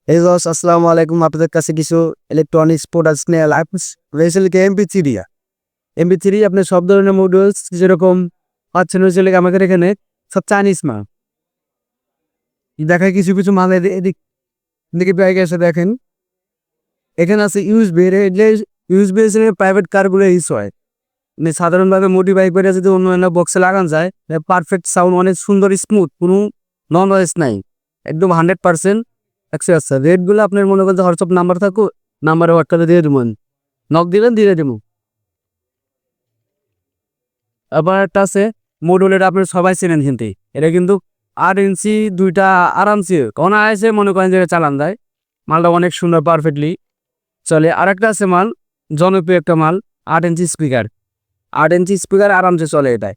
এই দোস আসসালামু আলাইকুম। আপনাদের কাছে কিছু ইলেকট্রনিক্স প্রোডাক্টস নিয়ে রয়েছে কি এমপি3 এমপি3 আপনার সব ধরনের মডেলস যেরকম পাচ্ছেন হয়েছে আমাদের এখানে সব চাইনিজ মাল দেখায়। কিছু কিছু মাল এদিক দিকে বাইক এসে দেখেন এখানে আছে ইউএসবি। ইউএসবি প্রাইভেট কারগুলো ইউজ হয়, মানে সাধারণভাবে মোডিফাই করে যদি অন্য বক্সে লাগানো যায় পারফেক্ট সাউন্ড, অনেক সুন্দর স্মুথ, কোনো নন নয়েজ নাই, একদম 100%। আচ্ছা, রেটগুলো আপনার মনে করতে হোয়াটসঅ্যাপ নাম্বার থাকুক, নাম্বারে হোয়াটসঅ্যাপে দিয়ে দেবেন, নক দিলেন দিয়ে দেবো। আবার একটা আছে মডুলের, আপনার সবাই চেনেন কিন্তু এটা কিন্তু 8 ইঞ্চি দুইটা আরামসে অনায়াসে মনে করেন যে চালান যায়। মালটা অনেক সুন্দর পারফেক্টলি চলে। আর একটা আছে মাল, জনপ্রিয় একটা মাল, 8 ইঞ্চি স্পিকার। 8 ইঞ্চি স্পিকার আরামসে চলে এটায়,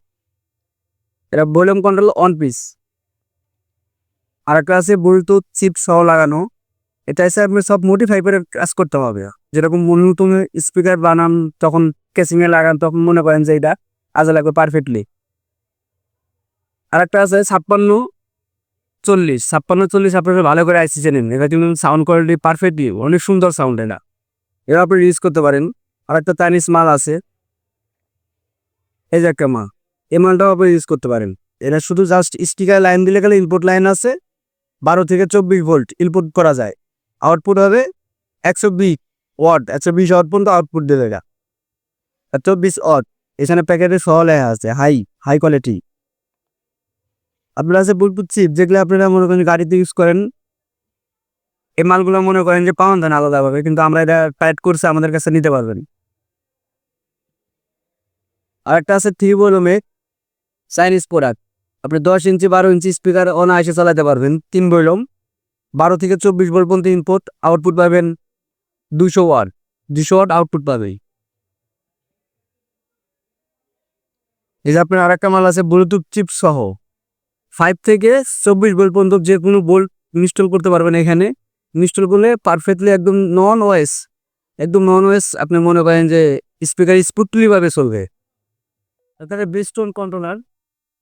এটা ভলিউম কন্ট্রোল অন পিস। আর একটা আছে ব্লুটুথ চিপ সহ লাগানো, এটা এসে আপনি সব মডিফাই করে কাজ করতে হবে। যেরকম নতুন স্পিকার বানান তখন কেসিংয়ে লাগান, তখন মনে করেন যে এটা কাজে লাগবে পারফেক্টলি। আর একটা আছে 5640 আপনারা ভালো করে আইসি চেনেন, এটা কিন্তু সাউন্ড কোয়ালিটি পারফেক্টলি অনেক সুন্দর সাউন্ড, এটা আপনি ইউজ করতে পারেন। আর একটা চাইনিজ মাল আছে, এই যে একটা মাল, এই মালটাও আপনি ইউজ করতে পারেন। এটা শুধু জাস্ট স্টিকার লাইন দিলে গেলে ইনপুট লাইন আছে 12 থেকে 24 ভোল্ট ইনপুট করা যায়। আউটপুট হবে 120 ওয়াট, 120 ওয়াট পর্যন্ত আউটপুট দেবে এটা, 24 ওয়াট। এখানে প্যাকেটে সহ লেখা আছে হাই কোয়ালিটি। আপনারা আছে ব্লুটুথ চিপ, যেগুলো আপনারা মনে করেন গাড়িতে ইউজ করেন, এই মালগুলো মনে করেন যে পাওয়া যায় না আলাদাভাবে, কিন্তু আমরা এটা টাইট করছে আমাদের কাছে নিতে পারবেন। আর একটা আছে 3 ভলিউমে চাইনিজ প্রোডাক্ট, আপনি 10 ইঞ্চি 12 ইঞ্চি স্পিকার অনায়াসে চালাতে পারবেন। 3 ভলিউম 12 থেকে 24 ভোল্ট পর্যন্ত ইনপুট, আউটপুট পাবেন 200 ওয়াট আউটপুট পাবে। এই যে আপনার আরেকটা মাল আছে ব্লুটুথ চিপ সহ 5 থেকে 24 ভোল্ট পর্যন্ত যে কোনো বোল্ট ইনস্টল করতে পারবেন। এখানে ইনস্টল করলে পারফেক্টলি একদম নন ওয়েস আপনি মনে করেন যে স্পিকার স্মুথলিভাবে চলবে। তাহলে বেস্টন কন্ট্রোলার,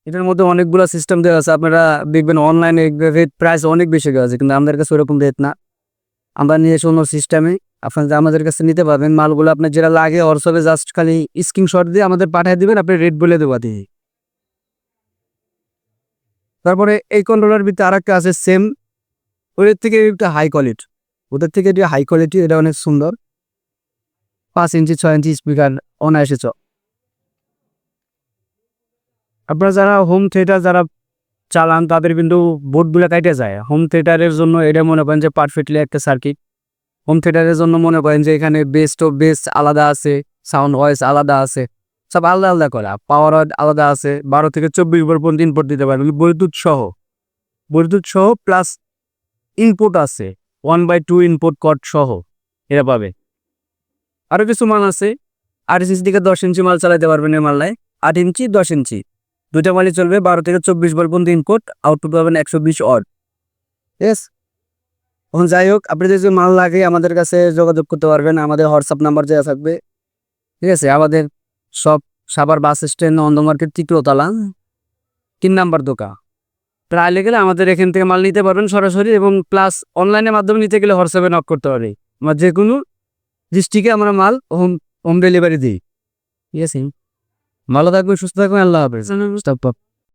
এটার মধ্যে অনেকগুলো সিস্টেম দেওয়া আছে। আপনারা দেখবেন অনলাইনে রেট প্রাইস অনেক বেশি দেওয়া আছে, কিন্তু আমাদের কাছে ওরকম রেট না। আমরা নিয়ে এসে অন্য সিস্টেমে আপনারা আমাদের কাছে নিতে পারবেন। মালগুলো আপনার যেটা লাগে হোয়াটসঅ্যাপে জাস্ট খালি স্ক্রিনশট দিয়ে আমাদের পাঠিয়ে দিবেন, আপনি রেট বলে দেবো দিয়ে। তারপরে এই কন্ট্রোলার ভিতরে আরেকটা আছে সেম, ওদের থেকে একটা হাই কোয়ালিটি, এটা অনেক সুন্দর। 5 ইঞ্চি 6 ইঞ্চি স্পিকার অনায়াসে আপনারা যারা হোম থিয়েটার যারা চালান তাদের কিন্তু বোর্ডগুলো কাটে যায়। হোম থিয়েটারের জন্য এটা মনে করেন যে পারফেক্টলি একটা সার্কিট। হোম থিয়েটারের জন্য মনে করেন যে এখানে বেস আলাদা আছে, সাউন্ড ভয়েস আলাদা আছে, সব আলাদা আলাদা করা, পাওয়ার আলাদা আছে। 12 থেকে 24 ভোল্ট পর্যন্ত ইনপুট দিতে পারবেন ব্লুটুথ সহ প্লাস ইনপুট আছে 1/2 ইনপুট কট সহ, এরা পাবে। আরও কিছু মাল আছে 8 ইঞ্চি থেকে 10 ইঞ্চি মাল চালাতে পারবেন। এই মালটায় 8 ইঞ্চি 10 ইঞ্চি দুইটা মালই চলবে। 12 থেকে 24 ভোল্ট পর্যন্ত ইনপুট, আউটপুট পাবেন 120 ওয়াট। ইয়েস, এখন যাই হোক, আপনি যদি মাল লাগে আমাদের কাছে যোগাযোগ করতে পারবেন, আমাদের হোয়াটসঅ্যাপ নাম্বার দেওয়া থাকবে। ঠিক আছে, আমাদের সব সাভার বাস স্ট্যান্ড, অন্ধ মার্কেট, তৃতীয়তলা, 3 নাম্বার দোকান। প্রায় গেলে আমাদের এখান থেকে মাল নিতে পারবেন সরাসরি, এবং প্লাস অনলাইনের মাধ্যমে নিতে গেলে হোয়াটসঅ্যাপে নক করতে পারি। আমরা যে কোনো ডিস্ট্রিক্টে আমরা মাল হোম ডেলিভারি দিই। ঠিক আছে, ভালো থাকবেন, সুস্থ থাকবেন, আল্লাহ হাফেজ।